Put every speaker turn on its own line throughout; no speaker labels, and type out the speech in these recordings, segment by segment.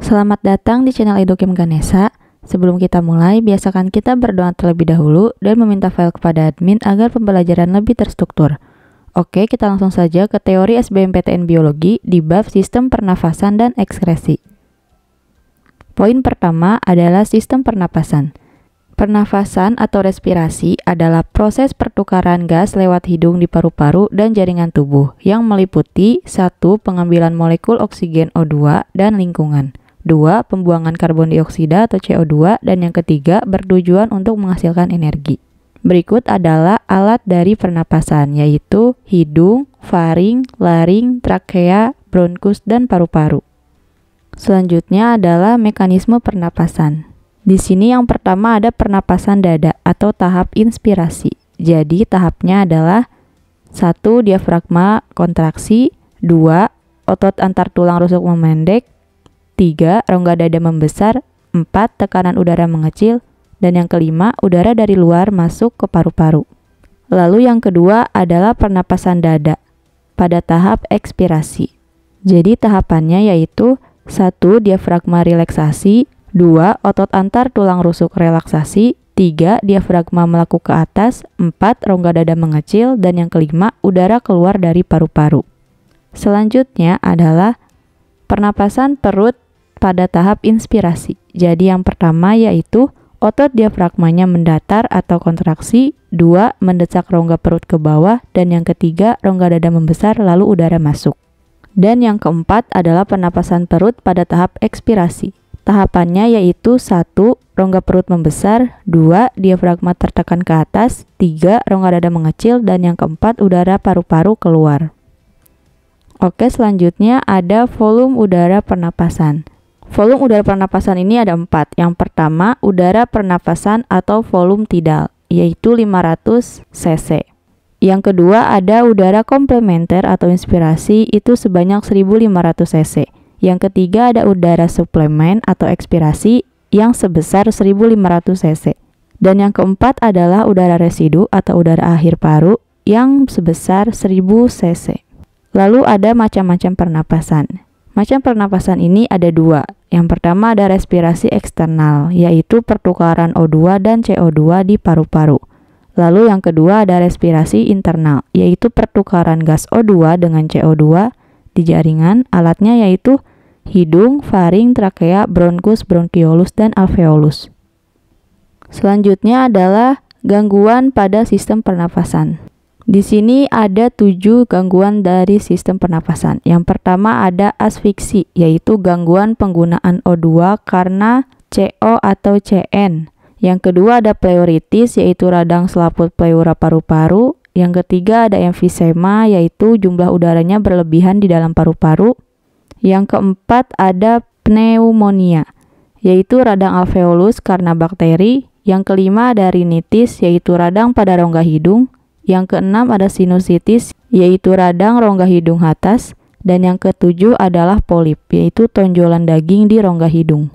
Selamat datang di channel Edukim Ganesha. Sebelum kita mulai, biasakan kita berdoa terlebih dahulu dan meminta file kepada admin agar pembelajaran lebih terstruktur. Oke, kita langsung saja ke teori SBMPTN Biologi di bab sistem pernafasan dan ekskresi. Poin pertama adalah sistem pernapasan. Pernafasan atau respirasi adalah proses pertukaran gas lewat hidung di paru-paru dan jaringan tubuh yang meliputi 1. Pengambilan molekul oksigen O2 dan lingkungan, 2. Pembuangan karbon dioksida atau CO2, dan yang ketiga bertujuan untuk menghasilkan energi. Berikut adalah alat dari pernapasan, yaitu hidung, faring, laring, trakea, bronkus, dan paru-paru. Selanjutnya adalah mekanisme pernapasan. Di sini yang pertama ada pernapasan dada atau tahap inspirasi. Jadi tahapnya adalah 1. Diafragma kontraksi, 2. Otot antar tulang rusuk memendek, 3. Rongga dada membesar, 4. Tekanan udara mengecil, dan yang kelima, udara dari luar masuk ke paru-paru. Lalu yang kedua adalah pernapasan dada pada tahap ekspirasi. Jadi tahapannya yaitu 1. Diafragma relaksasi, 2. Otot antar tulang rusuk relaksasi, 3. Diafragma melaku ke atas, 4. Rongga dada mengecil, dan yang kelima, udara keluar dari paru-paru. Selanjutnya adalah pernapasan perut pada tahap inspirasi. Jadi yang pertama yaitu otot diafragmanya mendatar atau kontraksi, 2. Mendesak rongga perut ke bawah, dan yang ketiga rongga dada membesar lalu udara masuk. Dan yang keempat adalah pernapasan perut pada tahap ekspirasi. Tahapannya yaitu 1. Rongga perut membesar, 2. Diafragma tertekan ke atas, 3. Rongga dada mengecil, dan yang keempat udara paru-paru keluar. Oke, selanjutnya ada volume udara pernapasan. Volume udara pernapasan ini ada 4. Yang pertama, udara pernapasan atau volume tidal, yaitu 500 cc. Yang kedua, ada udara komplementer atau inspirasi, itu sebanyak 1500 cc. Yang ketiga, ada udara suplemen atau ekspirasi yang sebesar 1500 cc. Dan yang keempat adalah udara residu atau udara akhir paru yang sebesar 1000 cc. Lalu ada macam-macam pernapasan. Macam pernapasan ini ada 2. Yang pertama ada respirasi eksternal, yaitu pertukaran O2 dan CO2 di paru-paru. Lalu yang kedua ada respirasi internal, yaitu pertukaran gas O2 dengan CO2 di jaringan. Alatnya yaitu hidung, faring, trakea, bronkus, bronkiolus, dan alveolus. Selanjutnya adalah gangguan pada sistem pernapasan. Di sini ada 7 gangguan dari sistem pernapasan. Yang pertama ada asfiksi, yaitu gangguan penggunaan O2 karena CO atau CN. Yang kedua ada pleuritis, yaitu radang selaput pleura paru-paru. Yang ketiga ada emfisema, yaitu jumlah udaranya berlebihan di dalam paru-paru. Yang keempat ada pneumonia, yaitu radang alveolus karena bakteri. Yang kelima ada rinitis, yaitu radang pada rongga hidung. Yang keenam ada sinusitis, yaitu radang rongga hidung atas. Dan yang ketujuh adalah polip, yaitu tonjolan daging di rongga hidung.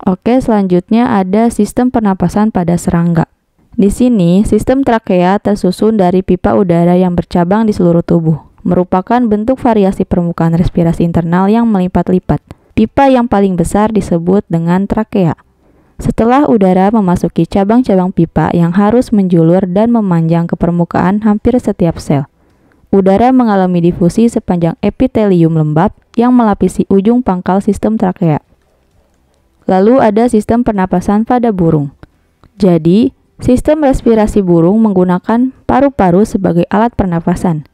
Oke, selanjutnya ada sistem pernapasan pada serangga. Di sini, sistem trakea tersusun dari pipa udara yang bercabang di seluruh tubuh. Merupakan bentuk variasi permukaan respirasi internal yang melipat-lipat. Pipa yang paling besar disebut dengan trakea. Setelah udara memasuki cabang-cabang pipa yang harus menjulur dan memanjang ke permukaan hampir setiap sel, udara mengalami difusi sepanjang epitelium lembab yang melapisi ujung pangkal sistem trakea. Lalu ada sistem pernapasan pada burung. Jadi, sistem respirasi burung menggunakan paru-paru sebagai alat pernapasan.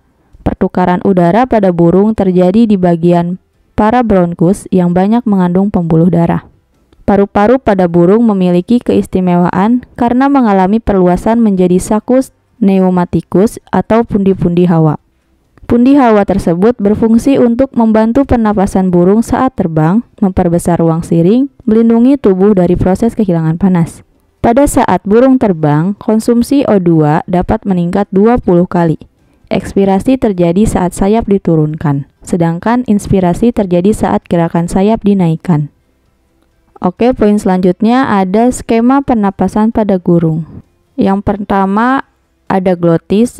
Pertukaran udara pada burung terjadi di bagian parabronkus yang banyak mengandung pembuluh darah. Paru-paru pada burung memiliki keistimewaan karena mengalami perluasan menjadi sakus pneumatikus atau pundi-pundi hawa. Pundi hawa tersebut berfungsi untuk membantu pernapasan burung saat terbang, memperbesar ruang siring, melindungi tubuh dari proses kehilangan panas. Pada saat burung terbang, konsumsi O2 dapat meningkat 20 kali. Ekspirasi terjadi saat sayap diturunkan, sedangkan inspirasi terjadi saat gerakan sayap dinaikkan. Oke, poin selanjutnya ada skema pernapasan pada burung. Yang pertama ada glotis,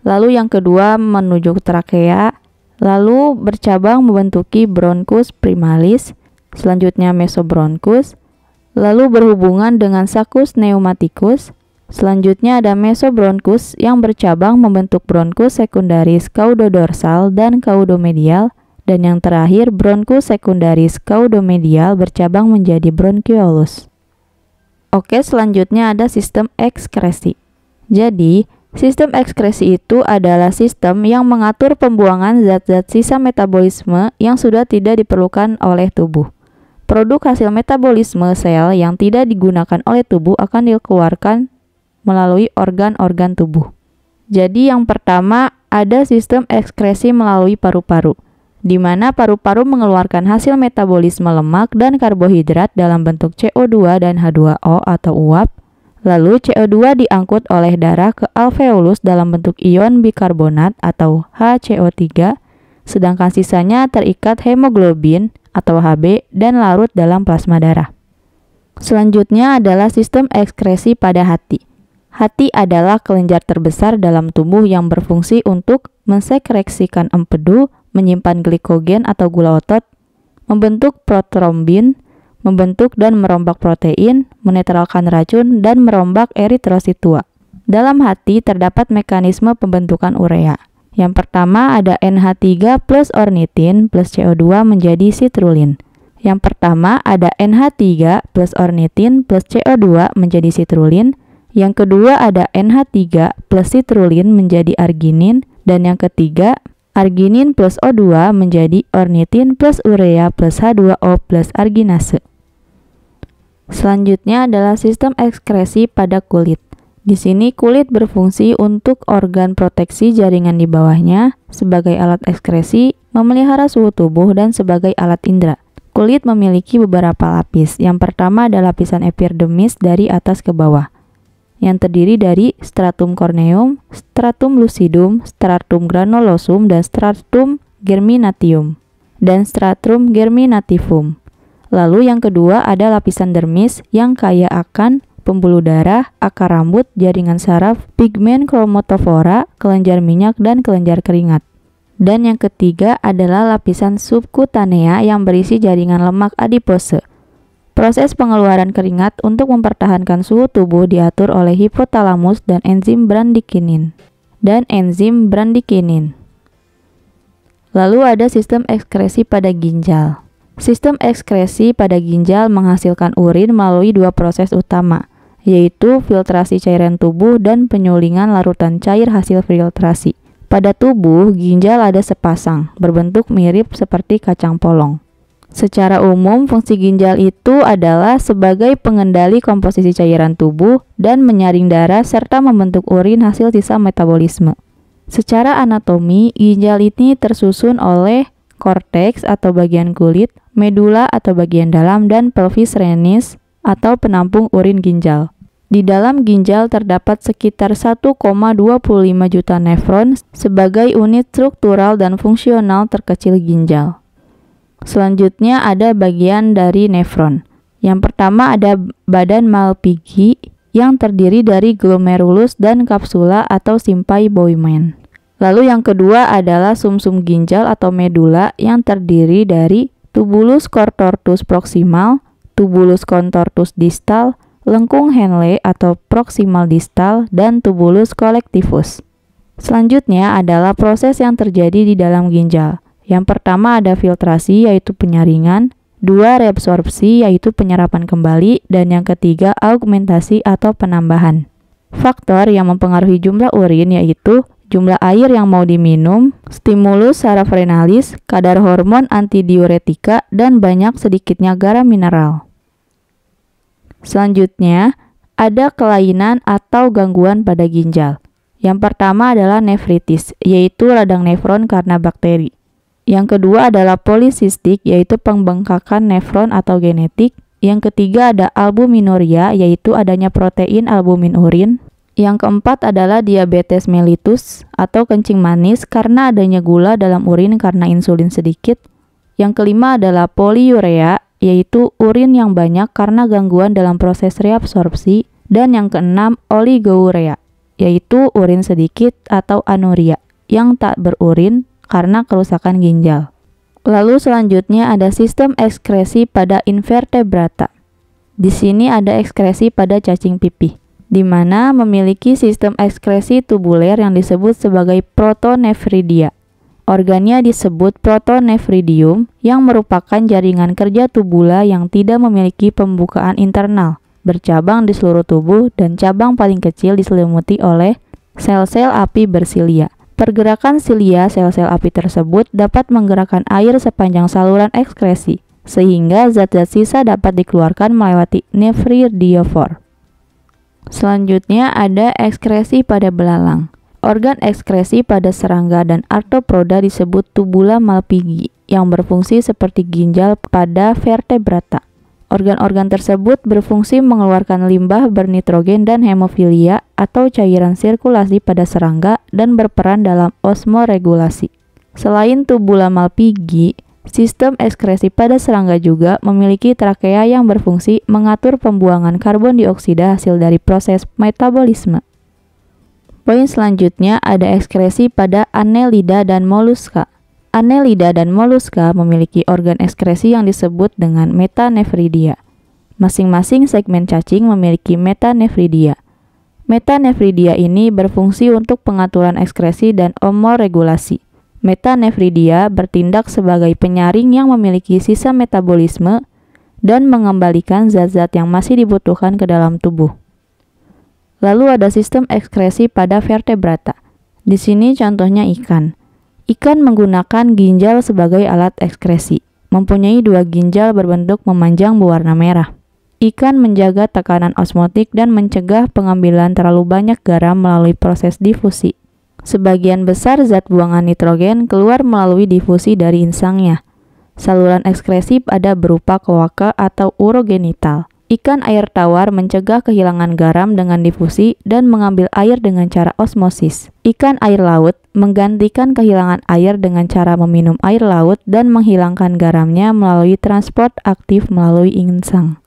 lalu yang kedua menuju trakea, lalu bercabang membentuki bronkus primalis, selanjutnya mesobronkus, lalu berhubungan dengan saccus pneumaticus. Selanjutnya ada mesobronkus yang bercabang membentuk bronkus sekundaris caudodorsal dan caudomedial, dan yang terakhir bronkus sekundaris caudomedial bercabang menjadi bronchiolus. Oke, selanjutnya ada sistem ekskresi. Jadi, sistem ekskresi itu adalah sistem yang mengatur pembuangan zat-zat sisa metabolisme yang sudah tidak diperlukan oleh tubuh. Produk hasil metabolisme sel yang tidak digunakan oleh tubuh akan dikeluarkan melalui organ-organ tubuh. Jadi yang pertama ada sistem ekskresi melalui paru-paru, di mana paru-paru mengeluarkan hasil metabolisme lemak dan karbohidrat dalam bentuk CO2 dan H2O atau uap. Lalu CO2 diangkut oleh darah ke alveolus dalam bentuk ion bikarbonat atau HCO3, sedangkan sisanya terikat hemoglobin atau Hb dan larut dalam plasma darah. Selanjutnya adalah sistem ekskresi pada hati. Hati adalah kelenjar terbesar dalam tubuh yang berfungsi untuk mensekreksikan empedu, menyimpan glikogen atau gula otot, membentuk protrombin, membentuk dan merombak protein, menetralkan racun, dan merombak eritrosit tua. Dalam hati terdapat mekanisme pembentukan urea. Yang pertama ada NH3 plus ornitin plus CO2 menjadi citrulline. Yang pertama ada NH3 plus ornitin plus CO2 menjadi citrulline. Yang kedua ada NH3 plus citrulline menjadi arginin, dan yang ketiga arginin plus O2 menjadi ornitin plus urea plus H2O plus arginase. Selanjutnya adalah sistem ekskresi pada kulit. Di sini kulit berfungsi untuk organ proteksi jaringan di bawahnya, sebagai alat ekskresi, memelihara suhu tubuh, dan sebagai alat indera. Kulit memiliki beberapa lapis. Yang pertama adalah lapisan epidermis dari atas ke bawah, yang terdiri dari stratum corneum, stratum lucidum, stratum granulosum, dan stratum germinatium, dan stratum germinativum. Lalu yang kedua ada lapisan dermis yang kaya akan pembuluh darah, akar rambut, jaringan saraf, pigmen chromatofora, kelenjar minyak, dan kelenjar keringat. Dan yang ketiga adalah lapisan subkutanea yang berisi jaringan lemak adipose. Proses pengeluaran keringat untuk mempertahankan suhu tubuh diatur oleh hipotalamus dan enzim bradikinin. Lalu ada sistem ekskresi pada ginjal. Sistem ekskresi pada ginjal menghasilkan urin melalui dua proses utama, yaitu filtrasi cairan tubuh dan penyulingan larutan cair hasil filtrasi. Pada tubuh, ginjal ada sepasang, berbentuk mirip seperti kacang polong. Secara umum, fungsi ginjal itu adalah sebagai pengendali komposisi cairan tubuh dan menyaring darah serta membentuk urin hasil sisa metabolisme. Secara anatomi, ginjal ini tersusun oleh korteks atau bagian kulit, medula atau bagian dalam, dan pelvis renis atau penampung urin ginjal. Di dalam ginjal terdapat sekitar 1,25 juta nefron sebagai unit struktural dan fungsional terkecil ginjal. Selanjutnya ada bagian dari nefron. Yang pertama ada badan Malpighi yang terdiri dari glomerulus dan kapsula atau simpai Bowman. Lalu yang kedua adalah sumsum ginjal atau medula yang terdiri dari tubulus contortus proximal, tubulus contortus distal, lengkung Henle atau proximal distal, dan tubulus collectivus. Selanjutnya adalah proses yang terjadi di dalam ginjal. Yang pertama ada filtrasi yaitu penyaringan, dua reabsorpsi yaitu penyerapan kembali, dan yang ketiga augmentasi atau penambahan. Faktor yang mempengaruhi jumlah urin yaitu jumlah air yang mau diminum, stimulus sarafrenalis, kadar hormon antidiuretika, dan banyak sedikitnya garam mineral. Selanjutnya ada kelainan atau gangguan pada ginjal. Yang pertama adalah nefritis, yaitu radang nefron karena bakteri. Yang kedua adalah polisistik, yaitu pembengkakan nefron atau genetik. Yang ketiga ada albuminuria, yaitu adanya protein albumin urin. Yang keempat adalah diabetes mellitus atau kencing manis karena adanya gula dalam urin karena insulin sedikit. Yang kelima adalah poliurea, yaitu urin yang banyak karena gangguan dalam proses reabsorpsi. Dan yang keenam oligourea, yaitu urin sedikit atau anuria yang tak berurin karena kerusakan ginjal. Lalu selanjutnya ada sistem ekskresi pada invertebrata. Di sini ada ekskresi pada cacing pipih, di mana memiliki sistem ekskresi tubuler yang disebut sebagai protonefridia. Organnya disebut protonefridium yang merupakan jaringan kerja tubula yang tidak memiliki pembukaan internal, bercabang di seluruh tubuh dan cabang paling kecil diselimuti oleh sel-sel api bersilia. Pergerakan silia sel-sel api tersebut dapat menggerakkan air sepanjang saluran ekskresi, sehingga zat-zat sisa dapat dikeluarkan melewati nefridiofor. Selanjutnya ada ekskresi pada belalang. Organ ekskresi pada serangga dan arthropoda disebut tubula malpighi yang berfungsi seperti ginjal pada vertebrata. Organ-organ tersebut berfungsi mengeluarkan limbah bernitrogen dan hemofilia atau cairan sirkulasi pada serangga dan berperan dalam osmoregulasi. Selain tubula malpighi, sistem ekskresi pada serangga juga memiliki trakea yang berfungsi mengatur pembuangan karbon dioksida hasil dari proses metabolisme. Poin selanjutnya ada ekskresi pada annelida dan moluska. Annelida dan moluska memiliki organ ekskresi yang disebut dengan metanefridia. Masing-masing segmen cacing memiliki metanefridia. Metanefridia ini berfungsi untuk pengaturan ekskresi dan homoregulasi. Metanefridia bertindak sebagai penyaring yang memiliki sisa metabolisme dan mengembalikan zat-zat yang masih dibutuhkan ke dalam tubuh. Lalu ada sistem ekskresi pada vertebrata. Di sini contohnya ikan. Ikan menggunakan ginjal sebagai alat ekskresi, mempunyai 2 ginjal berbentuk memanjang berwarna merah. Ikan menjaga tekanan osmotik dan mencegah pengambilan terlalu banyak garam melalui proses difusi. Sebagian besar zat buangan nitrogen keluar melalui difusi dari insangnya. Saluran ekskresi ada berupa kloaka atau urogenital. Ikan air tawar mencegah kehilangan garam dengan difusi dan mengambil air dengan cara osmosis. Ikan air laut menggantikan kehilangan air dengan cara meminum air laut dan menghilangkan garamnya melalui transport aktif melalui insang.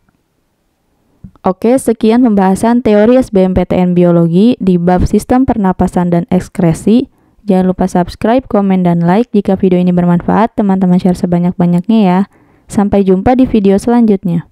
Oke, sekian pembahasan teori SBMPTN Biologi di bab sistem pernapasan dan ekskresi. Jangan lupa subscribe, komen, dan like jika video ini bermanfaat. Teman-teman share sebanyak-banyaknya ya. Sampai jumpa di video selanjutnya.